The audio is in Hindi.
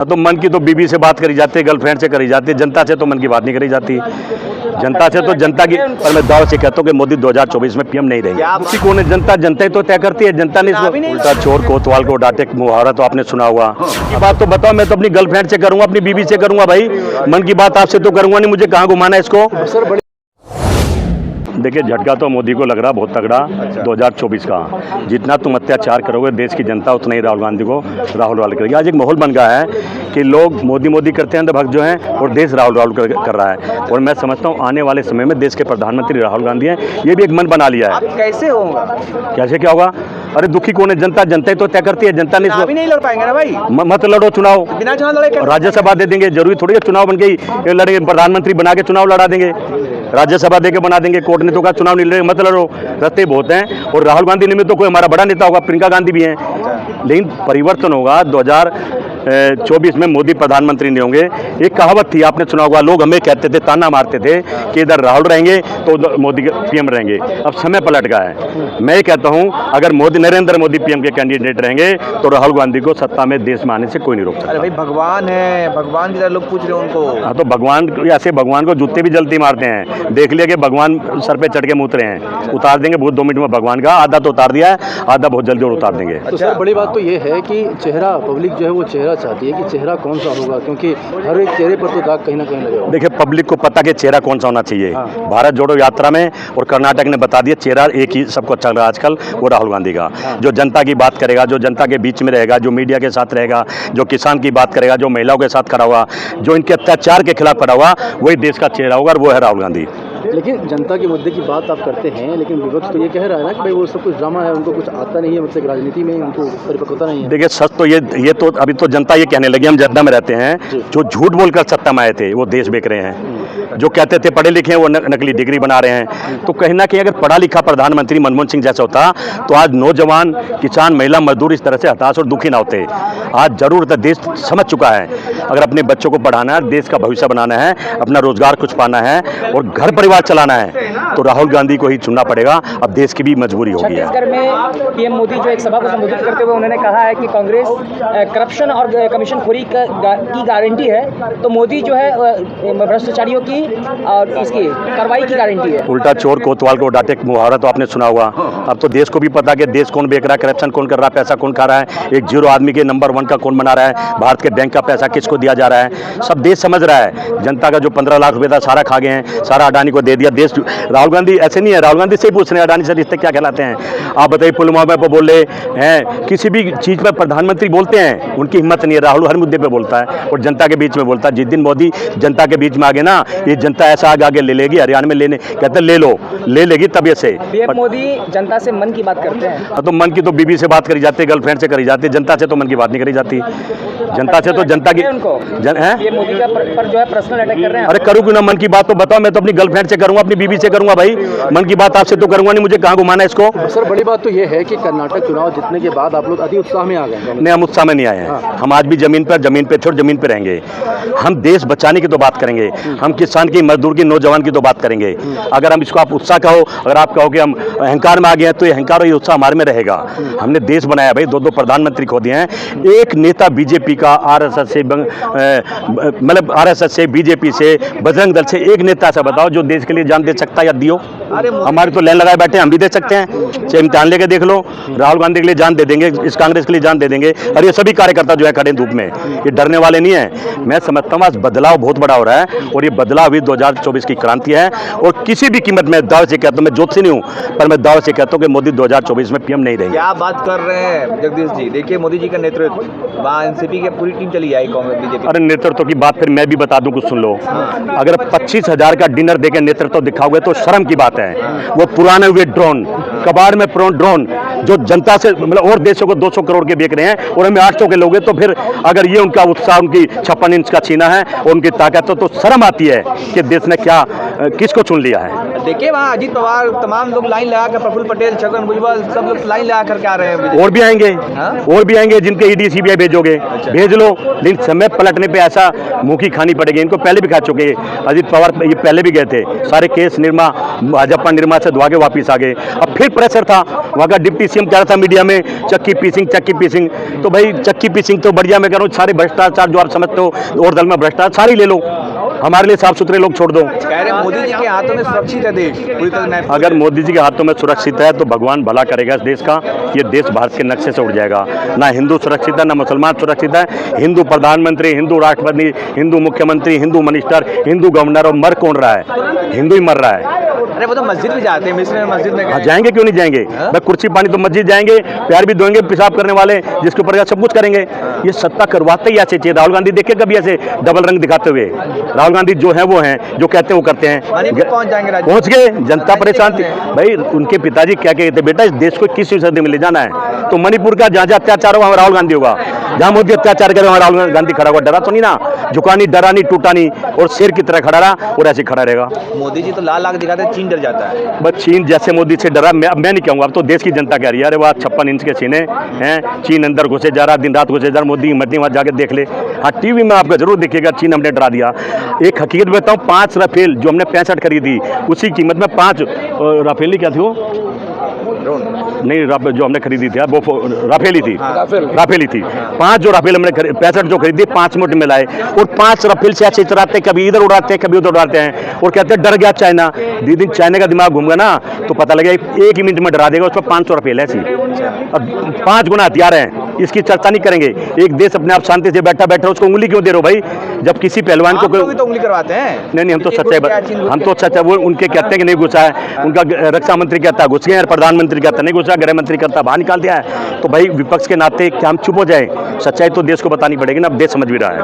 तो मन की तो बीबी से बात करी जाती है, गर्लफ्रेंड से करी जाती है, जनता से तो मन की बात नहीं करी जाती। जनता से तो जनता की, पर मैं दाव से कहता हूँ कि मोदी 2024 में पीएम नहीं रहेंगे। किसी को ने जनता ही तो तय करती है, जनता ने उल्टा चोर कोतवाल को डांटे मुहावरा तो आपने सुना हुआ। ये बात तो बताओ, मैं तो अपनी गर्लफ्रेंड से करूंगा, अपनी बीबी से करूंगा भाई, मन की बात आपसे तो करूंगा नहीं, मुझे कहाँ घुमाना है इसको। देखिए, झटका तो मोदी को लग रहा बहुत तगड़ा 2024 का। जितना तुम अत्याचार करोगे देश की जनता, उतना ही राहुल गांधी को राहुल करेगी। आज एक माहौल बन गया है कि लोग मोदी कैते हैं अंधभक्त जो हैं, और देश राहुल कर रहा है। और मैं समझता हूँ आने वाले समय में देश के प्रधानमंत्री राहुल गांधी हैं। ये भी एक मन बना लिया है। कैसे होगा, कैसे क्या होगा? अरे दुखी कौन है? जनता ही तो तय करती है। जनता ने अभी नहीं लड़ पाएंगे ना भाई। मत लड़ो चुनाव, बिना चुनाव लड़े राज्यसभा दे देंगे। जरूरी थोड़ी है चुनाव बन के ही लड़ेंगे, प्रधानमंत्री बना के चुनाव लड़ा देंगे, राज्यसभा दे के बना देंगे। कोर्ट ने तो कहा चुनाव नहीं लड़े, मत लड़ो। रास्ते बहुत हैं, और राहुल गांधी ने तो कोई हमारा बड़ा नेता होगा, प्रियंका गांधी भी हैं। लेकिन परिवर्तन होगा 2024 में, मोदी प्रधानमंत्री नहीं होंगे। एक कहावत थी, आपने सुना होगा, लोग हमें कहते थे, ताना मारते थे कि इधर राहुल रहेंगे तो उधर मोदी पीएम रहेंगे। अब समय पलट गया है। मैं ये कहता हूं, अगर नरेंद्र मोदी पीएम के कैंडिडेट रहेंगे तो राहुल गांधी को सत्ता में देश में आने से कोई नहीं रोक सकता। अरे भाई, भगवान है, भगवान की तरह लोग पूछ रहे हैं उनको। हाँ, तो भगवान ऐसे भगवान को जूते भी जल्दी मारते हैं। देख लिया कि भगवान सर पे चढ़ के मूत रहे हैं, उतार देंगे बहुत 2 मिनट में। भगवान का आधा तो उतार दिया है, आधा बहुत जल्दी और उतार देंगे। तो सर, बड़ी बात तो ये है कि चेहरा, पब्लिक जो है वो चेहरा चाहती है कि चेहरा कौन सा होगा, क्योंकि हर एक चेहरे पर तो दाग कहीं ना कहीं लगेगा। देखिए, पब्लिक को पता कि चेहरा कौन सा होना चाहिए। भारत जोड़ो यात्रा में और कर्नाटक ने बता दिया, चेहरा एक ही सबको अच्छा लग रहा है आजकल, वो राहुल गांधी का। जो जनता की बात करेगा, जो जनता के बीच में रहेगा, जो मीडिया के साथ रहेगा, जो किसान की बात करेगा, जो महिलाओं के साथ खड़ा हुआ, जो इनके अत्याचार के खिलाफ खड़ा हुआ, वही देश का चेहरा होगा, और वो है राहुल गांधी। लेकिन जनता के मुद्दे की बात आप करते हैं, लेकिन विपक्ष तो ये कह रहा है ना कि भाई वो सब कुछ ड्रामा है, उनको कुछ आता नहीं है, मतलब राजनीति में उनको परिपक्वता नहीं है। देखिए, सच तो ये तो अभी तो जनता ये कहने लगी, हम जनता में रहते हैं। जो झूठ बोलकर सत्ता में आए थे वो देश बेच रहे हैं। जो कहते थे पढ़े लिखे हैं वो नकली डिग्री बना रहे हैं। तो कहीं ना कहीं अगर पढ़ा लिखा प्रधानमंत्री मनमोहन सिंह जैसा होता तो आज नौजवान, किसान, महिला, मजदूर इस तरह से हताश और दुखी ना होते। आज जरूरत है, देश समझ चुका है, अगर अपने बच्चों को पढ़ाना है, देश का भविष्य बनाना है, अपना रोजगार कुछ पाना है और घर परिवार चलाना है, तो राहुल गांधी को ही चुनना पड़ेगा। अब देश की भी मजबूरी हो गई है। छत्तीसगढ़ में पीएम मोदी जो एक सभा को संबोधित करते हुए उन्होंने कहा है कि कांग्रेस करप्शन और कमीशनखोरी की गारंटी है, तो मोदी जो है भ्रष्टाचारियों की और इसकी कार्रवाई की गारंटी है। उल्टा चोर कोतवाल को डांटे मुहावरा तो आपने सुना हुआ। अब तो देश को भी पता कि देश कौन बेच रहा है, करप्शन कौन कर रहा है, पैसा कौन खा रहा है, एक जीरो आदमी के नंबर 1 का कौन बना रहा है, भारत के बैंक का पैसा किसको दिया जा रहा है, सब देश समझ रहा है। जनता का जो 15 लाख रुपए था सारा खा गए हैं, सारा अडानी को दे दिया। देश राहुल गांधी ऐसे नहीं है, राहुल गांधी से ही पूछ रहे हैं अडानी से रिश्ते क्या कहलाते हैं। आप बताइए, पुलवामा पे बोले हैं, किसी भी चीज़ पर प्रधानमंत्री बोलते हैं, उनकी हिम्मत नहीं है। राहुल हर मुद्दे पे बोलता है और जनता के बीच में बोलता है। जिस दिन मोदी जनता के बीच में आ गए ना, ये जनता ऐसा आगे ले लेगी, हरियाणा में लेने कहते ले लो, ले लेगी तब से। पीएम मोदी जनता से मन की बात करते हैं। तो मन की तो बीबी से बात करी जाती है, गर्लफ्रेंड से करी जाती है, जनता से तो मन की बात नहीं करी जाती। जनता से तो जनता की उनको पीएम मोदी का पर जो है पर्सनल अटैक कर रहे हैं। अरे करूँ क्यों ना, मन की बात तो बताओ, मैं तो अपनी गर्लफ्रेंड से करूंगा, अपनी बीबी से करूंगा भाई, मन की बात आपसे तो करूंगा नहीं, मुझे कहाँ घुमाना है इसको। सर, बड़ी बात तो ये है कि कर्नाटक चुनाव जीतने के बाद आप लोग अति उत्साह में आ गए। नहीं, हम उत्साह में नहीं आए हैं। हम आज भी जमीन पे छोड़ जमीन पे रहेंगे। हम देश बचाने की तो बात करेंगे, हम किसान की, मजदूर की, नौजवान की तो बात करेंगे। अगर हम इसको आप उत्साह कहो, अगर आप कहो कि हम अहंकार में आ गए हैं, तो ये अहंकार और ये उत्साह हमारे में रहेगा। हमने देश बनाया भाई, 2 प्रधानमंत्री खो दिए हैं। एक नेता बीजेपी का, आरएसएस से, मतलब आरएसएस से, बीजेपी से, बजरंग दल से, एक नेता ऐसा बताओ जो देश के लिए जान दे सकता या दियो। हमारे तो लाइन लगाए बैठे, हम भी दे सकते हैं। चाहे इम्तिहान लेके देख लो, राहुल गांधी के लिए जान दे देंगे, इस कांग्रेस के लिए जान दे देंगे। और ये सभी कार्यकर्ता जो है खड़े धूप में, ये डरने वाले नहीं है। मैं समझता हूँ आज बदलाव बहुत बड़ा हो रहा है, और ये बदलाव भी 2024 की क्रांति है। और किसी भी कीमत में दावे से कहता हूँ, मैं ज्योतिषी नहीं हूँ, पर मैं दावे से कहता हूँ कि मोदी 2024 में पीएम नहीं रहेंगे। क्या बात कर रहे हैं जगदीश जी। देखिए, मोदी जी का नेतृत्व, वहाँ एनसीपी की पूरी टीम चली आई, कांग्रेस बीजेपी। अरे नेतृत्व की बात फिर मैं भी बता दूं, कुछ सुन लो। अगर 25,000 का डिनर देके नेतृत्व दिखाओगे तो शर्म की बात है। वो पुराने हुए ड्रोन, कबाड़ में ड्रोन जो जनता से, मतलब और देशों को 200 करोड़ के बेच रहे हैं, और हमें 800 के लोगे, तो फिर अगर ये उनका उत्साह, उनकी 56 इंच का सीना है और उनकी ताकत, तो शर्म आती है कि देश ने क्या किसको चुन लिया है। देखिए, वहाँ अजीत पवार, तमाम लोग लाइन लगा कर, प्रफुल्ल पटेल, छगन भुजबल, सब लोग लाइन लगा करके आ रहे हैं। और भी आएंगे, और भी आएंगे जिनके ईडी सीबीआई भेजोगे, भेज लो। लेकिन समय पलटने पे ऐसा मुंह की खानी पड़ेगी। इनको पहले भी खा चुके हैं। अजीत पवार ये पहले भी गए थे, सारे केस निर्मा, भाजपा निर्मा से धुआ के वापिस आ गए। अब फिर प्रेशर था, वहाँ का डिप्टी सीएम कह रहा था मीडिया में चक्की पीसिंग, तो भाई चक्की पीसिंग तो बढ़िया, मैं कह रहा हूँ सारे भ्रष्टाचार जो आप समझते हो और दल में भ्रष्टाचार सारे ले लो, हमारे लिए साफ सुथरे लोग छोड़ दो। कह रहे हैं मोदी जी के हाथों में सुरक्षित है देश, पूरी तरह महफूज अगर है। मोदी जी के हाथों में सुरक्षित है तो भगवान भला करेगा इस देश का, ये देश भारत के नक्शे से उड़ जाएगा। ना हिंदू सुरक्षित है, ना मुसलमान सुरक्षित है। हिंदू प्रधानमंत्री, हिंदू राष्ट्रपति, हिंदू मुख्यमंत्री, हिंदू मिनिस्टर, हिंदू गवर्नर, और मर कौन रहा है? हिंदू ही मर रहा है। अरे वो तो मस्जिद भी जाते हैं, मिस्र में मस्जिद में गए। जाएंगे क्यों नहीं जाएंगे? भाई कुर्सी पानी तो मस्जिद जाएंगे, प्यार भी धोएंगे, पेशाब करने वाले जिसके ऊपर सब कुछ करेंगे। ये सत्ता करवाते ही ऐसे चाहिए। राहुल गांधी देखे कभी ऐसे डबल रंग दिखाते हुए? राहुल गांधी जो है वो हैं, जो कहते हैं वो करते हैं। मणिपुर पहुंच जाएंगे राज्य, पहुंच गए, जनता परेशान थी। भाई उनके पिताजी क्या कहते, बेटा इस देश को किस सदी में ले जाना है? तो मणिपुर का जहाँ जहाँ अत्याचार होगा वहाँ राहुल गांधी होगा, जहाँ मोदी अत्याचार करे वहाँ राहुल गांधी खड़ा होगा। डरा तो नहीं ना, झुका नहीं, डरा नहीं, टूटा नहीं, और शेर की तरह खड़ा रहा और ऐसे खड़ा रहेगा। मोदी जी तो लाल आग दिखाते हैं, चीन डर जाता है। बस चीन जैसे मोदी से डरा, मैं नहीं कहूँगा, अब तो देश की जनता कह रही है। अरे वाह 56 इंच के सीने हैं, चीन अंदर घुसे जा रहा, दिन रात घुसे जा रहा, मोदी हिम्मत नहीं, वहाँ जाकर देख ले। हाँ टीवी में आपको जरूर देखिएगा, चीन हमने डरा दिया। एक हकीकत बताऊँ, 5 राफेल जो हमने 65 खरीदी, उसी कीमत में 5 राफेल नहीं, क्या थी वो नहीं, जो हमने खरीदी थी वो राफेली थी, राफेली थी। 5 जो राफेल हमने 65 जो खरीदी, 5 मिनट में लाए, और 5 राफेल से ऐसे चलाते हैं, कभी इधर उड़ाते हैं, कभी उधर उड़ाते हैं, और कहते हैं डर गया चाइना। दीदी चाइना का दिमाग घूम गया ना, तो पता लगेगा 1 ही मिनट में डरा देगा, उसमें 500 राफेल ऐसी। अब 5 गुना हथियार हैं, इसकी चर्चा नहीं करेंगे। एक देश अपने आप शांति से बैठा उसको उंगली क्यों दे रहे हो भाई? जब किसी पहलवान को भी तो उंगली करवाते हैं। नहीं, हम तो सच्चाई वो उनके कहते हैं कि नहीं घुसा है, उनका रक्षा मंत्री कहता है घुस गए, प्रधानमंत्री कहता नहीं घुसा, गृह मंत्री कहता बाहर निकाल दिया है। तो भाई विपक्ष के नाते क्या हम चुप हो जाए? सच्चाई तो देश को बतानी पड़ेगी ना, अब देश समझ भी रहा है।